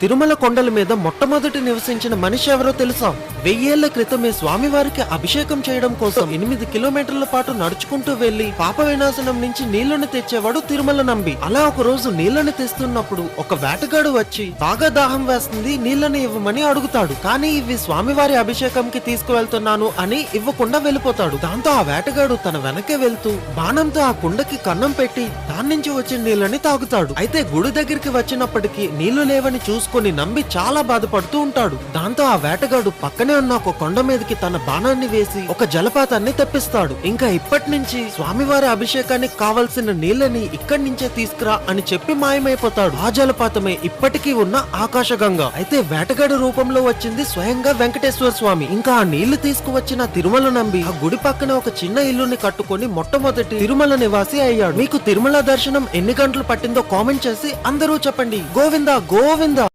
తిరుమల కొండల మీద మొట్టమొదటి నివసించిన మనిషి ఎవరో తెలుసా? 1000 ఏళ్ల క్రితమే స్వామివారికి అభిషేకం చేయడం కోసం 8 కిలోమీటర్ల పాటు నడుచుకుంటూ వెళ్లి పాప వినాశనం నుంచి నీళ్లను తెచ్చేవాడు తిరుమల నంబి. అలా ఒక రోజు నీళ్లను తెస్తున్నప్పుడు ఒక వేటగాడు వచ్చి బాగా దాహం వేస్తుంది, నీళ్లను ఇవ్వమని అడుగుతాడు. కానీ ఇవి స్వామివారి అభిషేకంకి తీసుకువెళ్తున్నాను అని ఇవ్వకుండా వెళ్ళిపోతాడు. దాంతో ఆ వేటగాడు తన వెనకే వెళ్తూ బాణంతో ఆ కుండకి కన్నం పెట్టి దాని నుంచి వచ్చిన నీళ్ళని తాగుతాడు. అయితే గుడి దగ్గరికి వచ్చినప్పటికీ నీళ్లు లేవని చూసుకొని నంబి చాలా బాధపడుతూ ఉంటాడు. దాంతో ఆ వేటగాడు పక్కనే ఉన్న ఒక కొండ మీదకి తన బాణాన్ని వేసి ఒక జలపాతాన్ని తెప్పిస్తాడు. ఇంకా ఇప్పటి నుంచి స్వామివారి అభిషేకానికి కావలసిన నీళ్ళని ఇక్కడి నుంచే తీసుకురా అని చెప్పి మాయమైపోతాడు. ఆ జలపాతమే ఇప్పటికీ ఉన్న ఆకాశగంగా. అయితే వేటగాడు రూపంలో వచ్చింది స్వయంగా వెంకటేశ్వర స్వామి. ఇంకా ఆ నీళ్లు తీసుకువచ్చిన తిరుమల నంబి ఆ గుడి పక్కన ఒక చిన్న ఇల్లుని కట్టుకొని మొట్టమొదటి తిరుమల నివాసి అయ్యాడు. మీకు తిరుమల దర్శనం ఎన్ని గంటలు పట్టిందో కామెంట్ చేసి అందరూ చెప్పండి. గోవిందా గోవిందా.